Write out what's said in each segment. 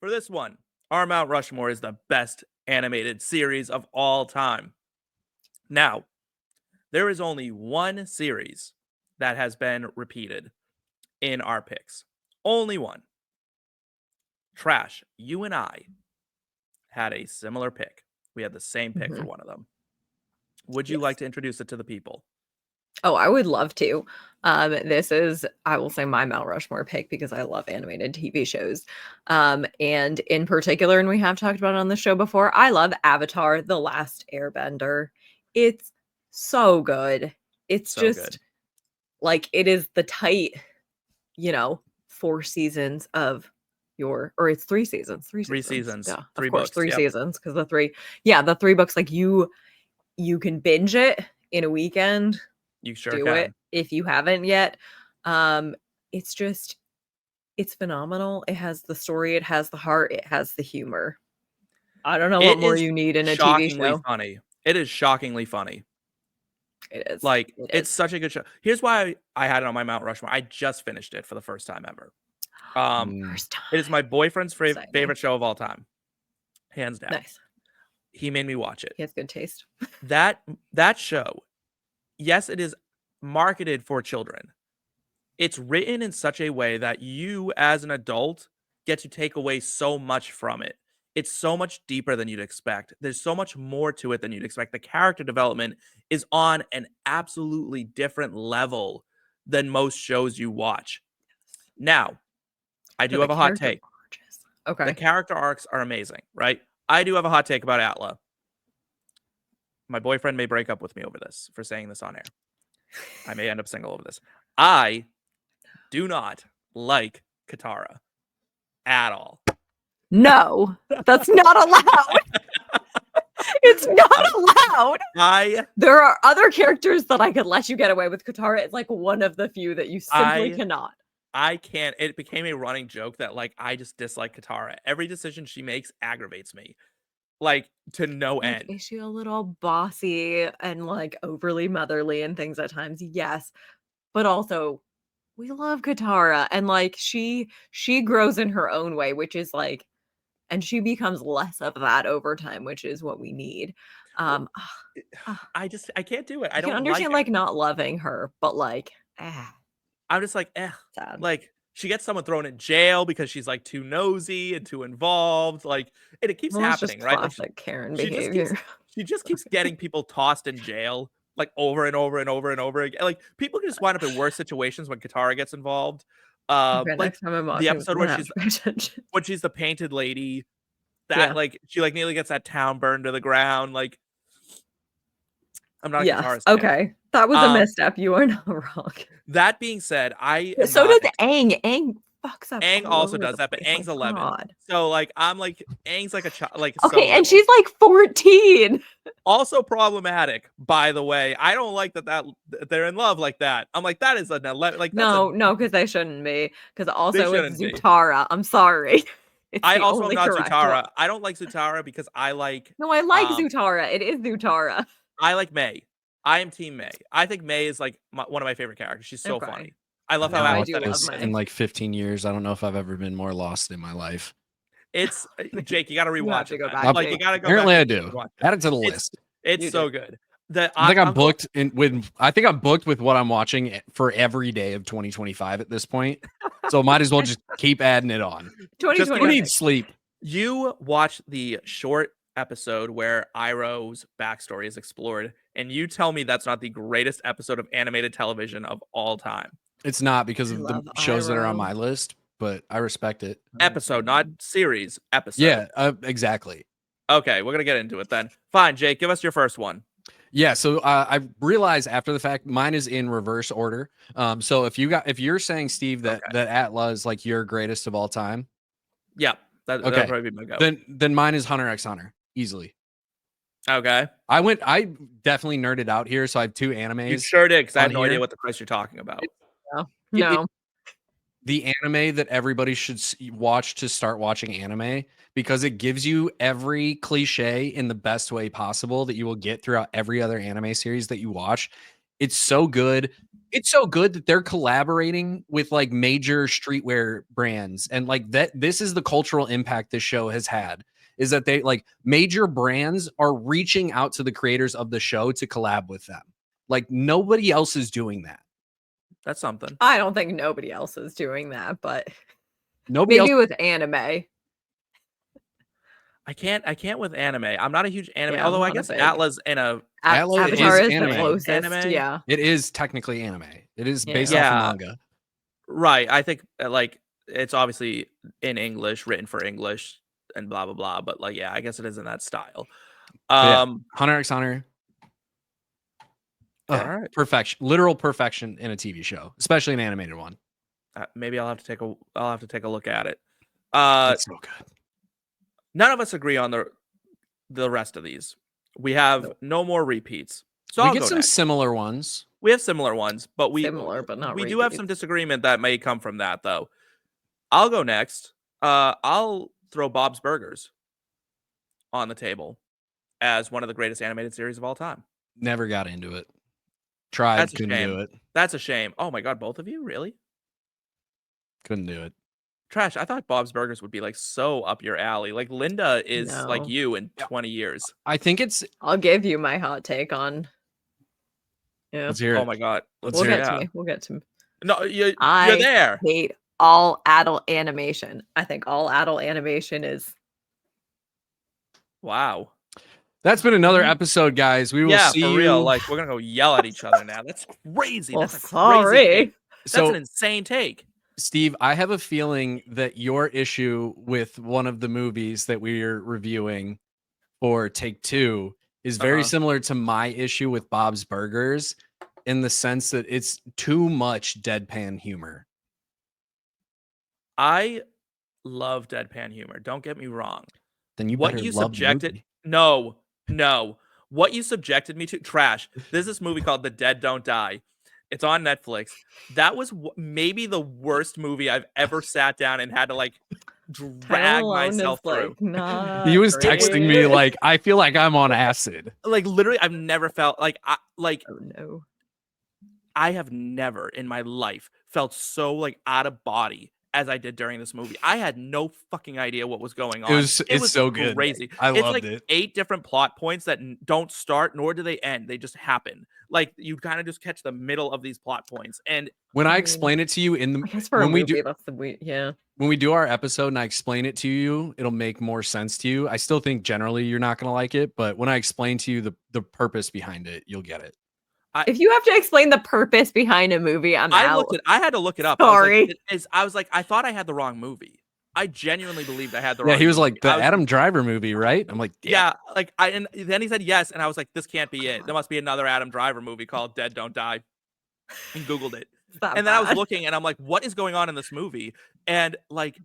For this one, our Mount Rushmore is the best animated series of all time. Now, there is only one series that has been repeated in our picks. Only one. Trash, you and I had a similar pick. We had the same pick for one of them. Would you like to introduce it to the people? Oh, I would love to. This is, I will say, my Mount Rushmore pick because I love animated TV shows. And in particular, and we have talked about it on the show before, I love Avatar: The Last Airbender. It's so good. It's So just good. like it is the tight, 4 seasons of or it's 3 seasons. 3 3 seasons. seasons. Yeah, 3 of course, books. 3 Yep. seasons because the 3 books, like you can binge it in a weekend. You sure Do can. it if you haven't yet. It's phenomenal. It has the story, it has the heart, it has the humor. I don't know what more you need in a TV show. Funny. It is shockingly funny. It is. Like, it's such a good show. Here's why I had it on my Mount Rushmore. I just finished it for the first time ever. First time. It is my boyfriend's Exciting. favorite show of all time. Hands down. Nice. He made me watch it. He has good taste. That show, yes, it is marketed for children. It's written in such a way that you, as an adult, get to take away so much from it. It's so much deeper than you'd expect. There's so much more to it than you'd expect. The character development is on an absolutely different level than most shows you watch. Now, I do have a hot take. Okay. The character arcs are amazing, right? I do have a hot take about Atla. My boyfriend may break up with me over this for saying this on air. I may end up single over this. I do not like Katara at all. No, that's not allowed. It's not allowed. There are other characters that I could let you get away with. Katara is like one of the few that you simply cannot. I can't. It became a running joke that like I just dislike Katara. Every decision she makes aggravates me. Like to no end. Is she a little bossy and like overly motherly and things at times? Yes. But also we love Katara and like she grows in her own way, which is like, and she becomes less of that over time, which is what we need. I can't do it. I don't understand like not loving her, but like, I'm just like, sad. Like she gets someone thrown in jail because she's like too nosy and too involved. Like it keeps happening, right? Classic like, Karen behavior. She just keeps getting people tossed in jail like over and over and over and over again. Like people can just wind up in worse situations when Katara gets involved. Okay, like the episode where she's the painted lady that like she like nearly gets that town burned to the ground. Like I'm not a Katara fan. Okay. That was a misstep. You are not wrong. That being said, does Aang. Aang fucks up. Aang also does that, but Aang's 11. God. So like I'm like Aang's like a child. Like okay, and she's like 14. Also problematic, by the way. I don't like that they're in love like that. I'm like that is an 11. Like no, because they shouldn't be. Because also it's Zutara. I'm sorry. I also am not Zutara. One. I don't like Zutara because I like. No, I like Zutara. It is Zutara. I like May. I am Team May. I think May is like one of my favorite characters. She's so funny. I love how apathetic. In like 15 years, I don't know if I've ever been more lost in my life. It's Jake. You got to rewatch it. Like you got to go. Apparently, I do. Add it to the list. It's so good. I think I'm booked with what I'm watching for every day of 2025 at this point. So might as well just keep adding it on. 2020. You need sleep. You watch the short episode where Iroh's backstory is explored, and you tell me that's not the greatest episode of animated television of all time. It's not because of the shows that are on my list, but I respect it. Episode, not series. Episode. Yeah, exactly. Okay, we're gonna get into it then. Fine, Jake, give us your first one. Yeah, so I realized after the fact mine is in reverse order. So if you're saying, Steve, that Atla is like your greatest of all time, yeah, that'd probably be my go. Then mine is Hunter x Hunter easily. Okay, I definitely nerded out here, so I have 2 animes. You sure did, because I had no idea what the price you're talking about. No. The anime that everybody should watch to start watching anime, because it gives you every cliche in the best way possible that you will get throughout every other anime series that you watch. It's so good. It's so good that they're collaborating with like major streetwear brands, and like that. This is the cultural impact this show has had. Is that they like major brands are reaching out to the creators of the show to collab with them. Like nobody else is doing that. That's something. I don't think nobody else is doing that, but Nobody else. maybe with anime. I can't with anime. I'm not a huge anime, Yeah, although I'm I not a guess big- Atlas in a Atlas Avatar is is the anime. closest. Anime? Yeah. It is technically anime. It is based Yeah. off Yeah. of manga. right. I think like it's obviously in English, written for English, and blah blah blah. But like, yeah, I guess it is in that style. But yeah, Hunter x Hunter. All right. Perfection, literal perfection in a TV show, especially an animated one. Maybe I'll have to take a look at it. It's so good. None of us agree on the rest of these. We have no more repeats. So We I'll get go some next. similar ones. We have similar ones, but Similar, but not we do have some repeats. disagreement that may come from that though. I'll go next. I'll throw Bob's Burgers on the table as one of the greatest animated series of all time. Never got into it. Tried, That's a couldn't shame. do it. That's a shame. Oh my god, both of you? Really? Couldn't do it. Trash. I thought Bob's Burgers would be like so up your alley. Like Linda is like No. you in 20 years. I think it's. I'll give you my hot take on. Yeah. Let's hear Oh it. my god. Let's We'll hear get it. to me. We'll get to me. No, you're I there. hate all adult animation. I think all adult animation is Wow. That's been another episode, guys. We will Yeah, see for you. real. Like we're gonna go yell at each other now. That's crazy. well, That's a crazy sorry. take. That's So, an insane take. Steve, I have a feeling that your issue with one of the movies that we're reviewing for Take Two is very Uh-huh. similar to my issue with Bob's Burgers in the sense that it's too much deadpan humor. I love deadpan humor. Don't get me wrong. Then you What better you love the subjected movie. no. What you subjected me to trash. There's this movie called The Dead Don't Die. It's on Netflix. That was maybe the worst movie I've ever sat down and had to like drag myself through. He was texting me like, I feel like I'm on acid. Like literally, I've never felt like Oh no. I have never in my life felt so like out of body as I did during this movie. I had no fucking idea what was going on. It's so good. Crazy. I It's loved like it. 8 different plot points that don't start nor do they end. They just happen. Like you kind of just catch the middle of these plot points. And When I mean, explain it to you in I the guess for a when we movie, do that's the yeah. when we do our episode and I explain it to you, it'll make more sense to you. I still think generally you're not going to like it, but when I explain to you the purpose behind it, you'll get it. If you have to explain the purpose behind a movie, I'm out. I had to look it up. Sorry. I was like, I thought I had the wrong movie. I genuinely believed I had the wrong Yeah, he was movie. like the Adam Driver movie, right? I'm like, Yeah, like and then he said yes, and I was like, this can't be it. There must be another Adam Driver movie called Dead Don't Die. And Googled it. It's that And then I was bad. looking and I'm like, what is going on in this movie? And like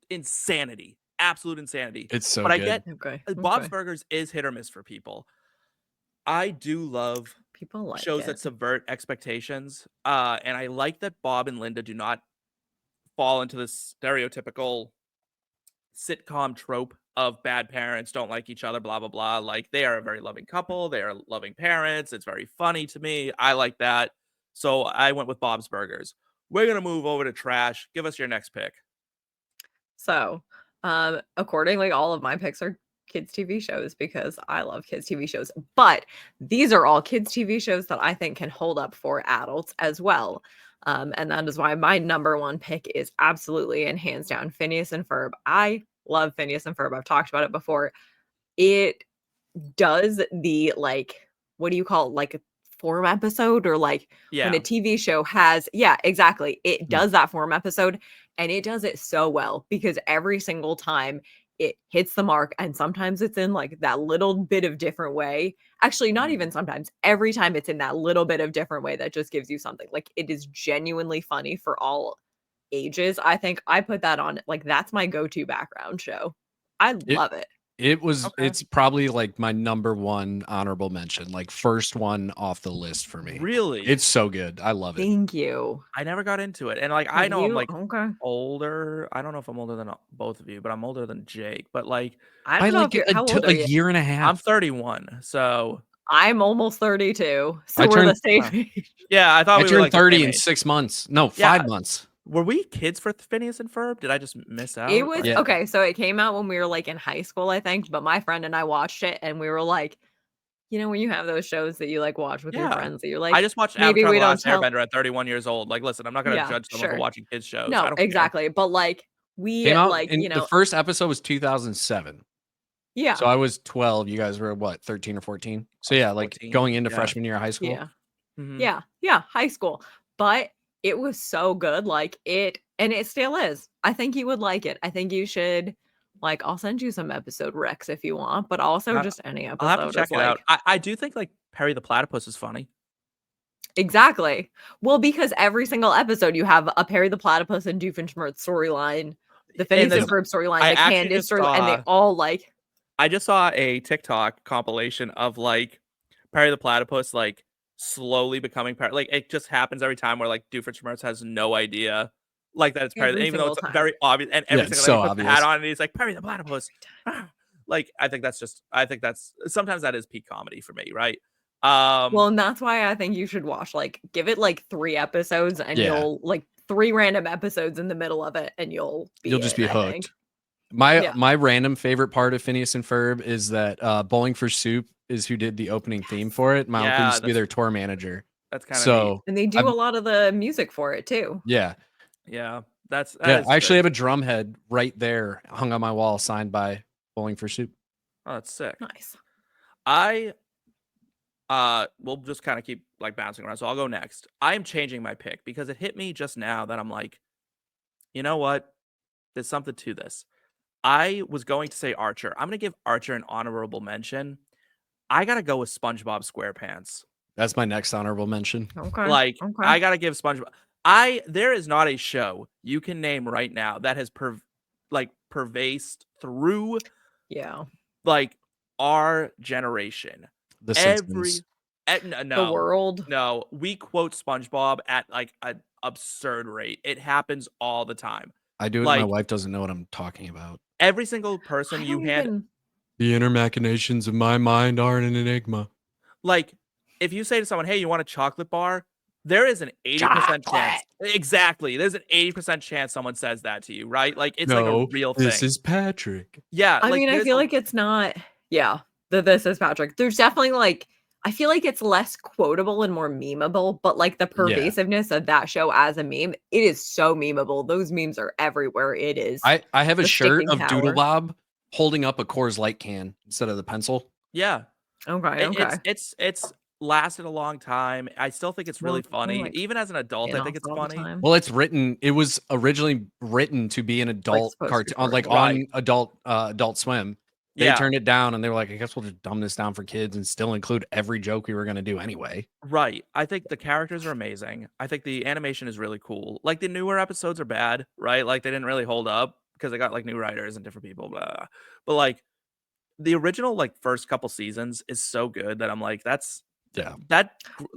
insanity. Absolute insanity. It's so but good. I get Okay. Bob's okay. Burgers is hit or miss for people. I do love People like shows it. that subvert expectations. And I like that Bob and Linda do not fall into this stereotypical sitcom trope of bad parents don't like each other, blah blah blah. Like they are a very loving couple, they are loving parents. It's very funny to me. I like that. So I went with Bob's Burgers. We're gonna move over to trash. Give us your next pick. So, accordingly, all of my picks are kids TV shows because I love kids TV shows. But these are all kids TV shows that I think can hold up for adults as well. And that is why my number one pick is absolutely and hands down Phineas and Ferb. I love Phineas and Ferb. I've talked about it before. It does the like, what do you call it? Like a form episode or like Yeah. when a TV show has, yeah, exactly. It does that form episode and it does it so well because every single time it hits the mark and sometimes it's in like that little bit of different way. Actually, not even sometimes. Every time it's in that little bit of different way that just gives you something. Like it is genuinely funny for all ages. I think I put that on like that's my go-to background show. I love it. It's probably like my number one honorable mention, like first one off the list for me. Really? It's so good. I love it. Thank you. I never got into it. And like I Have know I'm you? like Okay. older. I don't know if I'm older than both of you, but I'm older than Jake. But like I By don't know like if you're how old are a you? year and a half. I'm 31. So I'm almost 32, so I we're the turned- same Wow. age. Yeah, I thought I we were turned like the 30 same in age. 6 months. No, Yeah. 5 months. Were we kids for Phineas and Ferb? Did I just miss out? It was Yeah. okay, so it came out when we were, like, in high school, I think, but my friend and I watched it, and we were like, when you have those shows that you, like, watch with your Yeah. friends that you're I like, just watched maybe Avatar: we The don't Last tell Airbender at 31 years old. Like, listen, I'm not gonna Yeah, judge someone for sure. watching kids shows. I No, don't care. exactly, but, like, we, Came out like, in the first episode was 2007. Yeah. So I was 12. You guys were what, 13 or 14? So I was yeah, like 14, going into yeah. freshman year of high school. Yeah. Mhm. Yeah, high school, but it was so good, like, and it still is. I think you would like it. I think you should like, I'll send you some episode recs if you want, but also I just any I'll have to episode check is, it like out. I do think, like, Perry the Platypus is funny. Exactly. Well, because every single episode you have a Perry the Platypus and Doofenshmirtz storyline, the Phineas and this Ferb storyline, I the actually Candace just storyline, and they saw all, like I just saw a TikTok compilation of, like, Perry the Platypus, like, slowly becoming Perry. Like, it just happens every time where, like, Doofenshmirtz has no idea, like, that it's Perry, every even though single it's time. very obvious, and Yeah, every it's single so time he puts the hat obvious. on and he's like, "Perry the Platypus." Like, I think that's sometimes that is peak comedy for me, right? Well, and that's why I think you should watch, like, give it, like, 3 episodes and Yeah. you'll like, 3 random episodes in the middle of it, and you'll You'll just be I think. hooked. My Yeah. my random favorite part of Phineas and Ferb is that Bowling for Soup is who did the opening theme for it. My uncle Yeah, used to be that's their tour manager. that's kinda neat. So And they do I've a lot of the music for it too. yeah. Yeah, that Yeah, is I actually good. have a drum head right there hung on my wall signed by Bowling for Soup. Oh, that's sick. Nice. I we'll just kind of keep like bouncing around. So I'll go next. I am changing my pick because it hit me just now that I'm like, you know what? There's something to this. I was going to say Archer. I'm gonna give Archer an honorable mention. I gotta go with SpongeBob SquarePants. That's my next honorable mention. Okay. Like, Okay. I gotta give SpongeBob. There is not a show you can name right now that has pervased through Yeah. like our generation. The Every Simpsons. The no, world. no, we quote SpongeBob at like an absurd rate. It happens all the time. I do it. My Like wife doesn't know what I'm talking about. every single person I you don't hand, even The inner machinations of my mind are an enigma. like if you say to someone, "Hey, you want a chocolate bar?" There is an 80% chance. Exactly. There's an 80% chance someone says that to you, right? Like it's like a real thing. This is Patrick. Yeah, I like mean, I there's feel a- like it's not this is Patrick. There's definitely like I feel like it's less quotable and more memeable, but like the pervasiveness of that show as a meme, it is so memeable. Those memes are everywhere. It is. I have a the shirt sticking of Doodle power. Bob holding up a Coors Light can instead of the pencil. yeah. Okay. Okay. It's lasted a long time. I still think it's really Well, I funny. like Even as an adult, I off think it's all the funny. time. Well, it was originally written to be an adult supposed to be cartoon for like adults. on Adult Swim. They Yeah, turned it down and they were like, I guess we'll just dumb this down for kids and still include every joke we were going to do anyway. right. I think the characters are amazing. I think the animation is really cool. Like the newer episodes are bad, right? Like they didn't really hold up because they got like new writers and different people, blah. But like the original like first couple seasons is so good that I'm like, Yeah.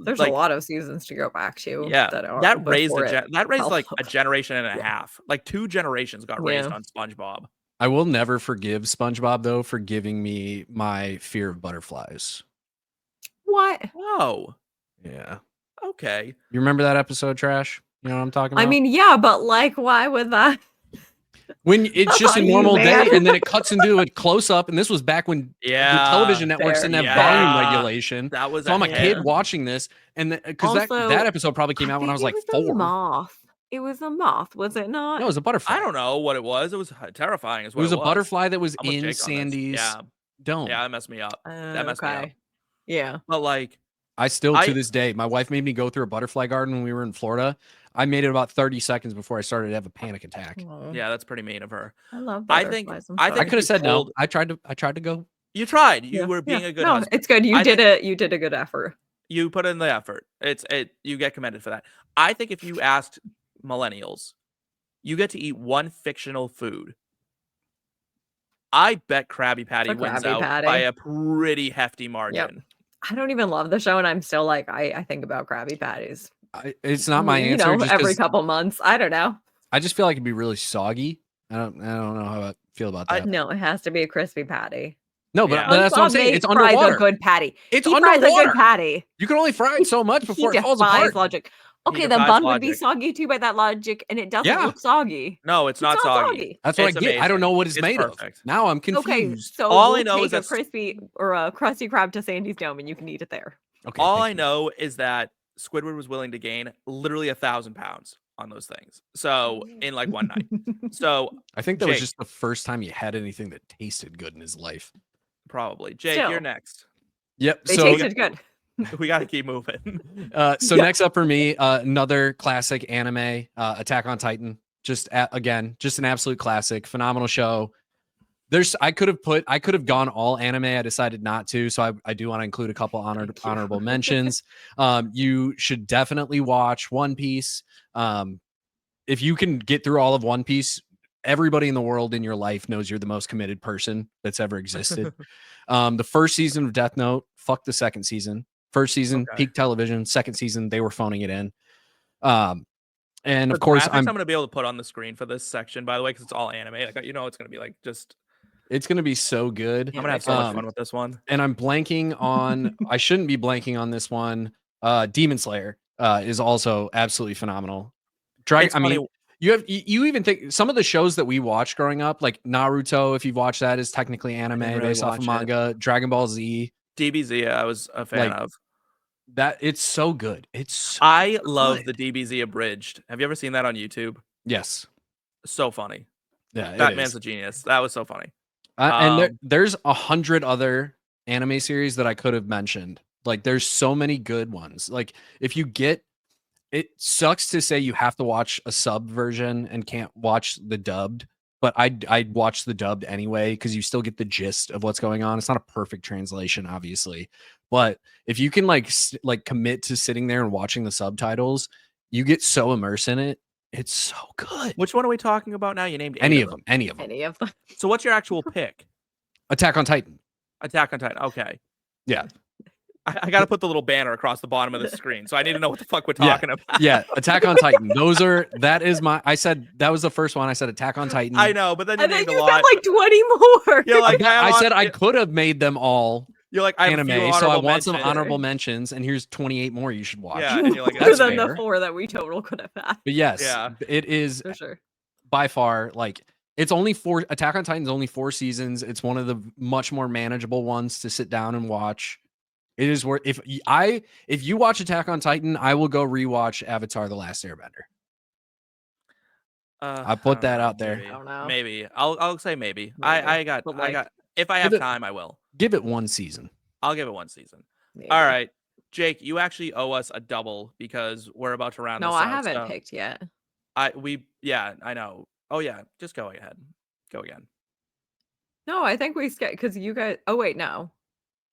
There's like a lot of seasons to go back to. yeah, that are that raised before it that raised fell like a off. generation and a Yeah. half. Like 2 generations got raised Yeah. on SpongeBob. I will never forgive SpongeBob though for giving me my fear of butterflies. What? Oh, Yeah. okay. You remember that episode, Trash? You know what I'm talking about? I mean, yeah, but like, why would that? when it's just a You normal day man. and then it cuts into a close up, and this was back when the Yeah, television networks fair. didn't have Yeah. volume regulation. that was So I'm a hit. kid watching this, and because Also, that episode probably came out when I was like a 4. moth. It was a moth, was it not? No, it was a butterfly. I don't know what it was. It was terrifying. Is It what was a butterfly that was I'm with in Jake on this. Sandy's Yeah, dome. yeah, that messed me up. That messed me up. Okay. Yeah. But like, I still, I- to this day, my wife made me go through a butterfly garden when we were in Florida. I made it about 30 seconds before I started to have a panic attack. Oh, yeah, that's pretty mean of her. I love I think- butterflies. I'm I I think sorry. could have you said no. told- I tried to go. You tried. You Yeah, were being yeah. a good No, husband. it's good. You I did think- you did a good effort. You put in the effort. You get commended for that. I think if you asked millennials, you get to eat one fictional food. I bet Krabby Patty The wins Krabby out Patty. by a pretty hefty margin. I don't even love the show, and I'm still like, I think about Krabby Patties. It's not my You answer. know, just every 'cause couple months. I don't know. I just feel like it'd be really soggy. I don't know how I feel about that. No, it has to be a crispy patty. No, but, Yeah. but that's what I'm SpongeBob saying. It's fries a underwater. good patty. It's He fries a good underwater. patty. You can only fry it so much before He it falls defies apart. logic. He Okay, the defies bun would be logic. soggy too by that logic, and it doesn't Yeah. look soggy. No, it's not soggy. That's what It's I get. I don't know amazing. what it's made perfect. of. Now I'm Okay, confused. so All I we'll know take is a that's- crispy or a crusty crab to Sandy's Dome, and you can eat it there. Okay. All thank I you. know is that Squidward was willing to gain literally 1,000 pounds on those things. So in like one night. So I think that was Jake. just the first time he had anything that tasted good in his life. probably. Jake, Still. you're next. Yep. They So tasted good. We got to keep moving. So next up for me, another classic anime, Attack on Titan. Again, just an absolute classic, phenomenal show. I could have gone all anime. I decided not to, so I do want to include a couple honorable mentions. You should definitely watch One Piece. If you can get through all of One Piece, everybody in the world in your life knows you're the most committed person that's ever existed. The first season of Death Note, fuck the second season. First season, Okay. peak television. Second season, they were phoning it in. And The of course, graphics I'm going to be able to put on the screen for this section, by the way, because it's all anime. Like, it's going to be like just. it's going to be so good. I'm going to have so much fun with this one. And I'm blanking on. I shouldn't be blanking on this one. Demon Slayer is also absolutely phenomenal. You even think some of the shows that we watched growing up, like Naruto, if you've watched that, is technically anime based off of manga. Dragon Ball Z, DBZ, I was a fan of. That it's so good. It's so I love good. the DBZ abridged. Have you ever seen that on YouTube? Yes. So funny. Yeah, That man's a genius. That was so funny. And there's 100 other anime series that I could have mentioned. Like, there's so many good ones. Like, if you get, it sucks to say you have to watch a sub version and can't watch the dubbed, but I'd watch the dubbed anyway because you still get the gist of what's going on. It's not a perfect translation, obviously, but if you can like commit to sitting there and watching the subtitles, you get so immersed in it. It's so good. Which one are we talking about now? You named Any of them. So what's your actual pick? Attack on Titan. Attack on Titan. Okay. Yeah. I got to put the little banner across the bottom of the screen, so I need to know what the fuck we're talking about. Yeah, Attack on Titan. I said that was the first one. I said Attack on Titan. I know, but then you named a lot. said like 20 more. You're like, I said I could have made them all you're like, I have anime, so I want some honorable mentions, and here's 28 more you should watch. Yeah, and you're like, Other that's than fair. the 4 that we total could have had. But yes, Yeah. it is For sure. by far, like, it's only 4. Attack on Titan's only 4 seasons. It's one of the much more manageable ones to sit down and watch. It is worth if you watch Attack on Titan, I will go rewatch Avatar: The Last Airbender. I put that out there. Maybe. I don't know. Maybe. I'll say maybe. Maybe. I got if I have time, I will. Give it one season. I'll give it one season. Maybe. All right. Jake, you actually owe us a double because we're about to round No, this I out. haven't picked yet. I know. Oh yeah, just go ahead. Go again. No, I think we skipped because you guys. Oh wait, no.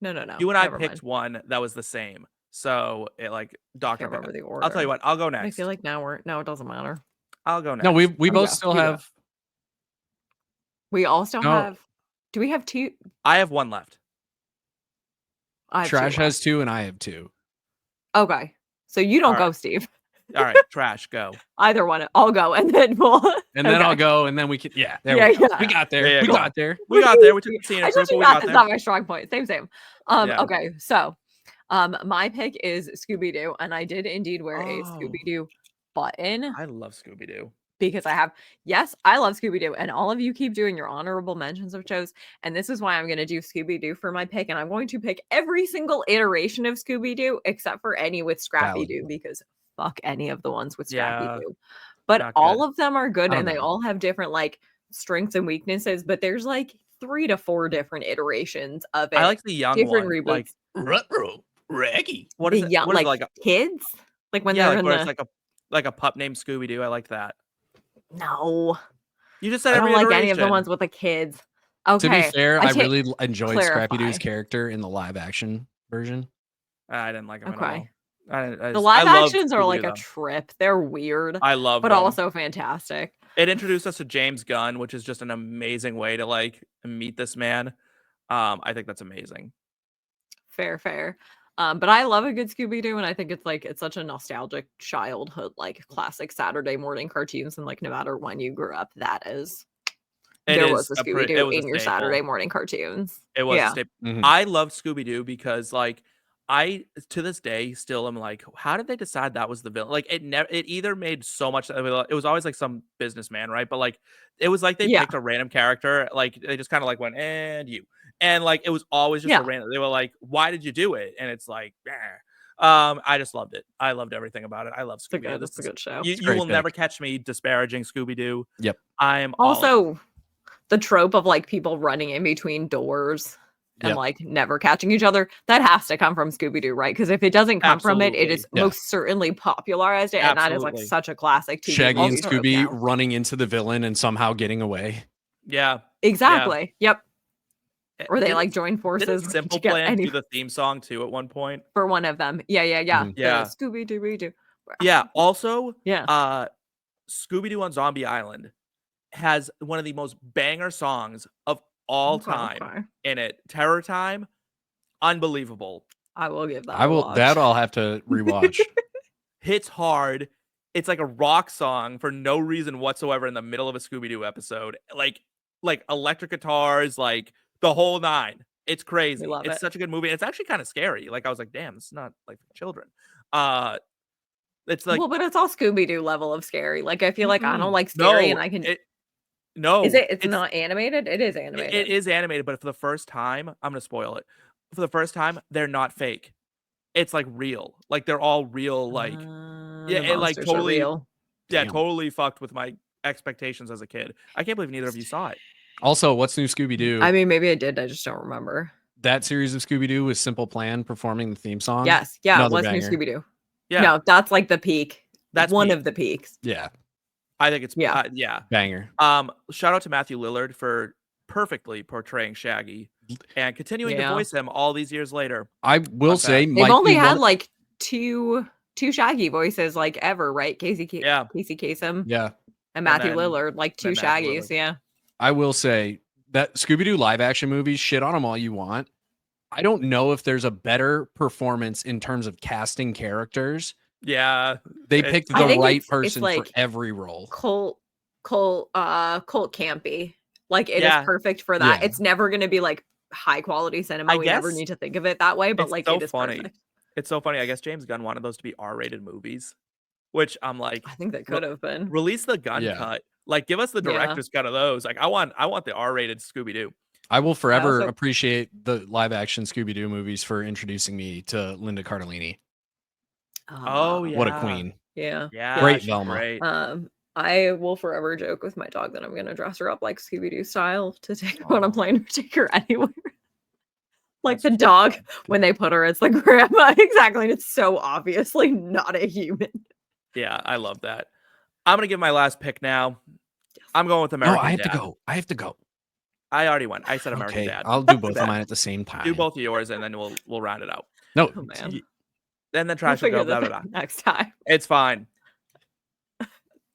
No. You and I Never picked mind. one that was the same. So it like Doctor. Can't remember the order. I'll tell you what. I'll go next. I feel like now it doesn't matter. I'll go next. No, we Oh, both yeah, still you go. have. We all still No. have. Do we have 2? I have one left. I have Trash 2 left. has 2, and I have 2. Okay, so you don't All go, right. Steve. All right, Trash, go. Either one. I'll go, and then we'll. And then Okay. I'll go, and then we can. Yeah, there Yeah, we go. yeah. We got there. Yeah, we go got on. there. We got there. We took the scenic I route, told but you we that got is there. not my strong point. Same. Yeah. Okay, so my pick is Scooby-Doo, and I did indeed wear a Oh. Scooby-Doo button I love Scooby Doo. because I love Scooby-Doo, and all of you keep doing your honorable mentions of shows, and this is why I'm going to do Scooby-Doo for my pick, and I'm going to pick every single iteration of Scooby-Doo except for any with Scrappy-Doo because fuck any of the ones with Yeah, Scrappy-Doo. But not all good. of them are good, I and don't they know. all have different like strengths and weaknesses, but there's like 3 to 4 different iterations of it. I like the young different one. reboots. Like Ruh-roh, Raggy. what the is it? young, What is like, it, like kids, like when yeah, they're like in where the it's like a pup named Scooby Doo. I like that. no. You just said I don't every like iteration. any of the ones with the kids. Okay. To be fair, I take- really enjoyed Scrappy Doo's clarify. character in the live action version. I didn't like them Okay. at all. I The live I love actions are like Scooby-Doo, a though. trip. They're weird, I love but them. also fantastic. It introduced us to James Gunn, which is just an amazing way to like meet this man. I think that's amazing. Fair. But I love a good Scooby-Doo, and I think it's such a nostalgic childhood, like classic Saturday morning cartoons, and like no matter when you grew up, that is There was a It Scooby-Doo was a in your staple. Saturday morning cartoons. It was a Yeah. staple. Mhm. I love Scooby-Doo because, like, I to this day still am like, how did they decide that was the villain? Like, it either made so much. It was always like some businessman, right? But like, it was like they Yeah. picked a random character. Like, they just kind of like went and you, and like it was always just Yeah. a random. They were like, why did you do it? And it's like, I just loved it. I loved everything about it. I love Scooby-Doo. It's a good show. You great will never pick. catch me disparaging Scooby-Doo. Yep. I'm all in. Also, the trope of like people running in between doors and Yep. like never catching each other, that has to come from Scooby-Doo, right? Because if it doesn't come from it, it is Yeah. most certainly popularized it, and that is like Absolutely. such a classic TV Shaggy and movie trope Scooby now. running into the villain and somehow getting away. Yeah. Exactly. Yep. Or they Didn't- like join didn't forces Simple to get Plan any do the theme song too at one point? for one of them. Yeah. Mhm. Yeah. The Scooby-Doo. Yeah. Also, Yeah. Scooby-Doo on Zombie Island has one of the most banger songs of all time Okay. in it. Terror Time, unbelievable. I will give that. I a will. watch. That I'll have to rewatch. Hits hard. It's like a rock song for no reason whatsoever in the middle of a Scooby-Doo episode. Like electric guitars, like the whole nine. It's crazy. love It's it. such a good movie. It's actually kind of scary. Like, I was like, damn, this is not like for children. It's like, well, but it's all Scooby-Doo level of scary. Like I feel like I don't mm-mm. like scary, No, and I can. no, Is it? It's not animated. It is It animated. is animated, but for the first time, I'm gonna spoil it. For the first time, they're not fake. It's like real. Like they're all real. Like yeah, The it like monsters are totally, real. yeah, Damn. totally fucked with my expectations as a kid. I can't believe neither of you saw it. Also, what's new Scooby-Doo? I mean, maybe I did. I just don't remember. That series of Scooby-Doo with Simple Plan performing the theme song. Yes. Yeah. Another What's new banger. Scooby-Doo? Yeah, No, that's like the peak. That's one peak. of the peaks. Yeah, I think it's Yeah. yeah. banger. Shout out to Matthew Lillard for perfectly portraying Shaggy and continuing to Yeah. voice him all these years later. I will say, They've might only be had one- like two Shaggy voices like ever, right? Casey Yeah. Kasem Yeah, and Matthew then- Lillard, like two then Matthew Shaggies. Lillard. Yeah. I will say that Scooby-Doo live action movies, shit on them all you want. I don't know if there's a better performance in terms of casting characters. Yeah, They It- picked I the think right it's person like for every role. Colt campy. Like it is Yeah. perfect for that. Yeah. It's never going to be like high quality cinema. I We never guess need to think of it that way, but it's like so it is funny. perfect. It's so funny. I guess James Gunn wanted those to be R-rated movies, which I'm like, I think they could have been. release the gun Yeah. cut. Like, give us the Yeah. director's cut of those. Like, I want the R-rated Scooby-Doo. I will forever also- appreciate the live action Scooby-Doo movies for introducing me to Linda Cardellini. Oh, yeah. What a queen. Yeah. Yeah, Great she's Velma. Great. I will forever joke with my dog that I'm gonna dress her up like Scooby-Doo style to take her on a plane or take her anywhere. Like That's the dog, when they put her, it's like grandma. Exactly. And it's so obviously not a human. Yeah, I love that. I'm gonna give my last pick now. Yes. I'm going with No, American I have Dad. to go. I have to go. I already went. I said American Okay, Dad. I'll do both Bad. of mine at the same time. Do both of yours, and then we'll round it out. No, Oh man. Then the We'll trash will figure go. this Blah, blah, out blah. next time. It's fine.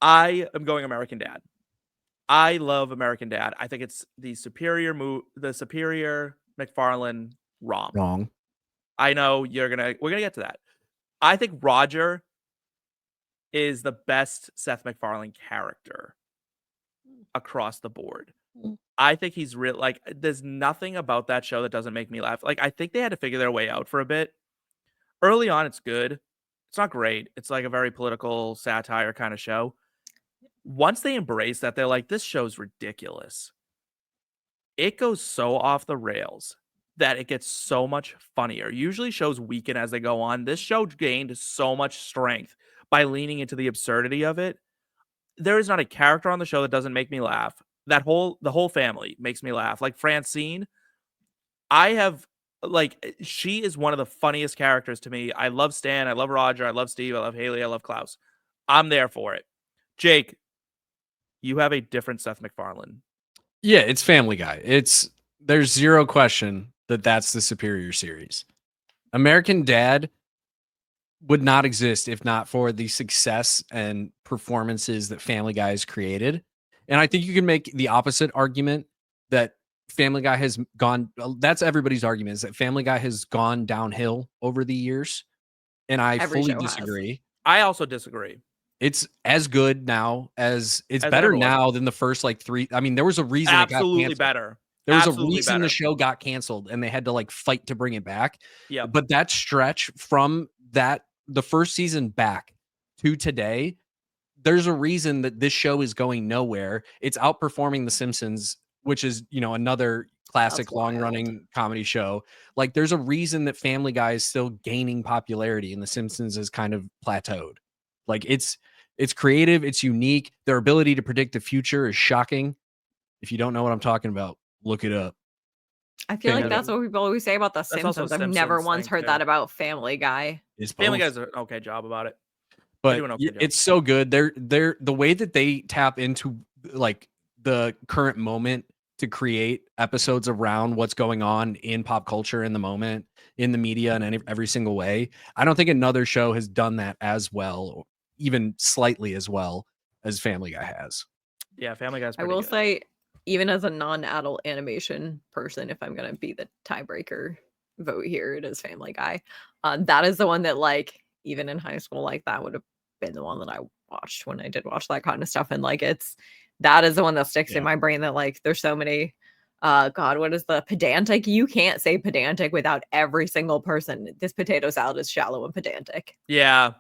I am going American Dad. I love American Dad. I think it's the superior McFarlane rom. wrong. I know we're gonna get to that. I think Roger is the best Seth MacFarlane character across the board. Mm. I think he's real. Like, there's nothing about that show that doesn't make me laugh. Like, I think they had to figure their way out for a bit. Early on, it's good. It's not great. It's like a very political satire kind of show. Once they embrace that, they're like, this show's ridiculous. It goes so off the rails that it gets so much funnier. Usually shows weaken as they go on. This show gained so much strength by leaning into the absurdity of it. There is not a character on the show that doesn't make me laugh. The whole family makes me laugh. Like Francine, she is one of the funniest characters to me. I love Stan, I love Roger, I love Steve, I love Haley, I love Klaus. I'm there for it. Jake, you have a different Seth MacFarlane. Yeah, it's Family Guy. There's zero question that that's the superior series. American Dad would not exist if not for the success and performances that Family Guy has created. And I think you can make the opposite argument that Family Guy has gone. That's everybody's argument, is that Family Guy has gone downhill over the years. And I Every fully show has. disagree. I also disagree. It's as good now as it's As better ever was. now than the first like 3. I mean, there was a reason it got Absolutely canceled. better. There was a Absolutely reason the better. show got canceled and they had to like fight to bring it back. Yep. But that stretch from the first season back to today, there's a reason that this show is going nowhere. It's outperforming The Simpsons, which is, another classic long running comedy show. Like there's a reason that Family Guy is still gaining popularity and The Simpsons is kind of plateaued. Like it's creative, it's unique. Their ability to predict the future is shocking. If you don't know what I'm talking about, look it up. I feel like Family that's what people always say about The That's also a Simpsons. I've never Simpsons once thing, heard too. that about Family Guy. It's Family both. Guy's an okay job about it. But do an okay job. it's so good. They're the way that they tap into like the current moment to create episodes around what's going on in pop culture in the moment, in the media, and every single way. I don't think another show has done that as well, even slightly as well as Family Guy has. Yeah, Family Guy's I pretty will good. say, even as a non-adult animation person, if I'm going to be the tiebreaker vote here, it is Family Guy. That is the one that, like, even in high school, like, that would have been the one that I watched when I did watch that kind of stuff. And, like, that is the one that sticks in my brain that, like, there's so many, God, what is the pedantic? You can't say pedantic without every single person. This potato salad is shallow and pedantic. Yeah.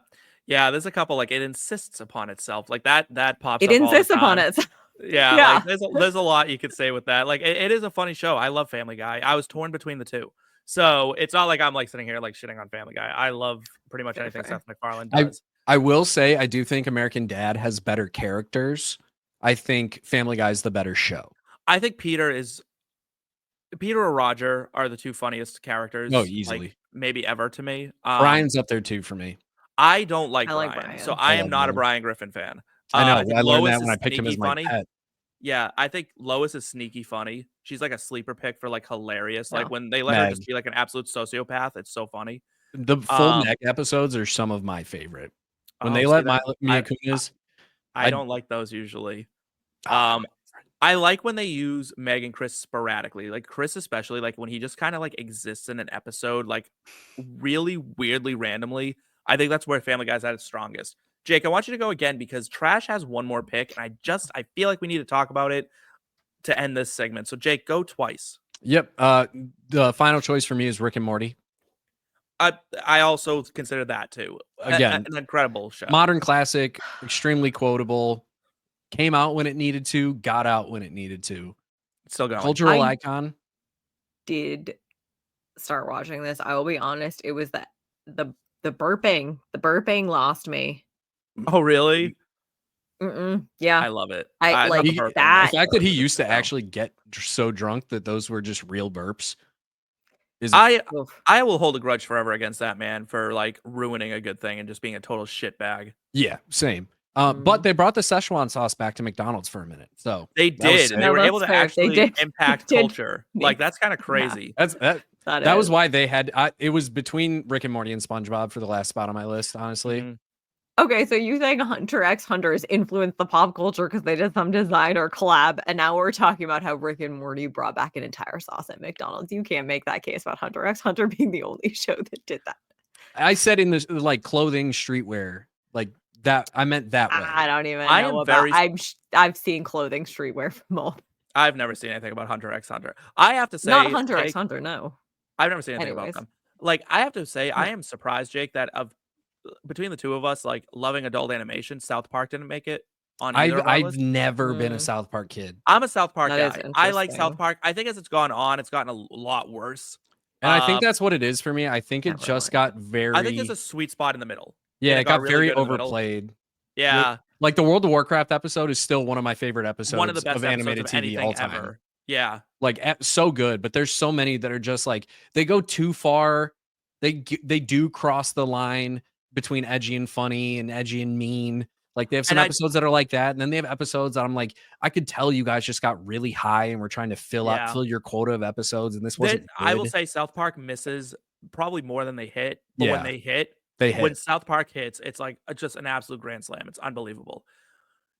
Yeah, there's a couple, like, it insists upon itself. Like, that pops It up all the insists upon time. it. Yeah, Yeah. like, there's a lot you could say with that. Like, it is a funny show. I love Family Guy. I was torn between the two. So, it's not like I'm, like, sitting here, like, shitting on Family Guy. I love pretty much anything Fair. Seth MacFarlane does. I will say I do think American Dad has better characters. I think Family Guy is the better show. I think Peter or Roger are the two funniest characters, easily. like, maybe ever to me. Brian's up there too for me. I don't like I like Brian, so Brian. I I am love not a Brian. Brian Griffin fan. I know. think I learned Lois that when is I picked him as sneaky my funny. pet. Yeah, I think Lois is sneaky funny. She's like a sleeper pick for like hilarious. Like Yeah. when they let her just Meg. be like an absolute sociopath, it's so funny. The full neck episodes are some of my favorite. When they see let that- Mia Kunis, I don't like those usually. I like when they use Meg and Chris sporadically. Like Chris especially, like when he just kind of like exists in an episode, like really weirdly randomly. I think that's where Family Guy's at its strongest. Jake, I want you to go again because Trash has one more pick, and I feel like we need to talk about it to end this segment. So Jake, go twice. Yep. The final choice for me is Rick and Morty. I also consider that too. Again, an incredible show. Modern classic, extremely quotable. Came out when it needed to, got out when it needed to. Still going. Cultural icon. Did start watching this. I will be honest, it was the burping. The burping lost me. Oh, really? Yeah. I love it. I like love that. The fact that he used to actually get so drunk that those were just real burps. I will hold a grudge forever against that man for like ruining a good thing and just being a total shitbag. Yeah, same. But they brought the Szechuan sauce back to McDonald's for a minute. So they did. And they were able to actually impact culture. Like that's kind of crazy. Yeah. That was why they had it was between Rick and Morty and SpongeBob for the last spot on my list, honestly. Mm-hmm. Okay, so you think Hunter x Hunter has influenced the pop culture because they did some design or collab, and now we're talking about how Rick and Morty brought back an entire sauce at McDonald's. You can't make that case about Hunter x Hunter being the only show that did that. I said in the like clothing, streetwear, like that. I meant that way. I don't even know about. I've seen clothing streetwear from both. I've never seen anything about Hunter x Hunter. I have to say, not Hunter x Hunter. No, I've never seen anything about them. Like I have to say, I am surprised, Jake, that between the two of us, like loving adult animation, South Park didn't make it on either of our lists. I've never been a South Park kid. I'm a South Park guy. I like South Park. I think as it's gone on, it's gotten a lot worse. And I think that's what it is for me. I think it just got very. I think there's a sweet spot in the middle. Yeah, it got really very overplayed. Yeah, like the World of Warcraft episode is still one of my favorite episodes. One of the best of animated TV all time. Ever. Yeah, like so good. But there's so many that are just like they go too far. They do cross the line between edgy and funny and edgy and mean. Like they have some episodes that are like that, and then they have episodes that I'm like, I could tell you guys just got really high and we're trying to fill your quota of episodes, and this wasn't good. I will say South Park misses probably more than they hit, but when they hit. When South Park hits, it's like just an absolute grand slam. It's unbelievable.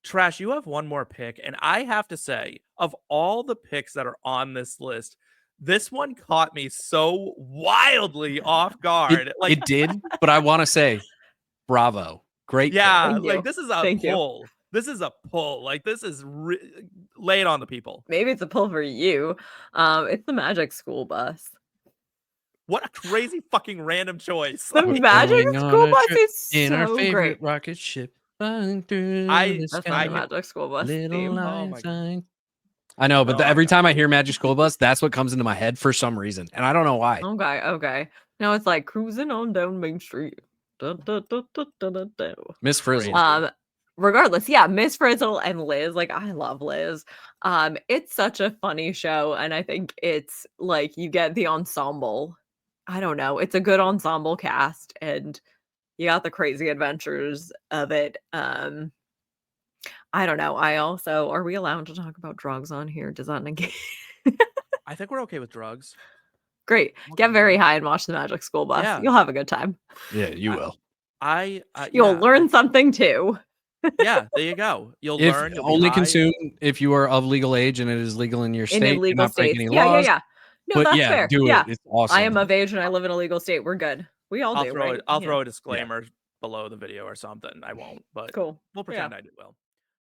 Trash, you have one more pick, and I have to say, of all the picks that are on this list, this one caught me so wildly off guard. It did, but I want to say, bravo. Great. Yeah, Thank like you. this is a Thank you. pull. This is a pull. Like this is lay it on the people. Maybe it's a pull for you. It's the Magic School Bus. What a crazy fucking random choice. The Like, Magic going on School a Bus trip is in our so favorite great. rocket ship, flying through I- the That's not the sky. Magic School Bus Little theme. Oh my lights. God. I know, but Oh my every God. time I hear Magic School Bus, that's what comes into my head for some reason, and I don't know why. Okay. Now it's like cruising on down Main Street. Da, da, da, da, da, da, da. Miss Frizzle. Crazy. Regardless, yeah, Miss Frizzle and Liz, like I love Liz. It's such a funny show, and I think it's like you get the ensemble. I don't know, it's a good ensemble cast, and you got the crazy adventures of it. I don't know. Are we allowed to talk about drugs on here? Does that negate? I think we're okay with drugs. Great. Okay, Get very drugs. high and watch the Magic School Bus. Yeah. You'll have a good time. Yeah, you will. You'll Yeah, learn something too. Yeah, there you go. You'll If learn. You'll be only high. consume if you are of legal age and it is legal in your In state, illegal not break states. any Yeah. laws. No, But that's yeah, fair. do Yeah. it. It's awesome. I am of age and I live in a legal state. We're good. We all I'll do, throw right? it. I'll Yeah. throw a disclaimer below the video or something. I won't, but Cool. we'll pretend I do well.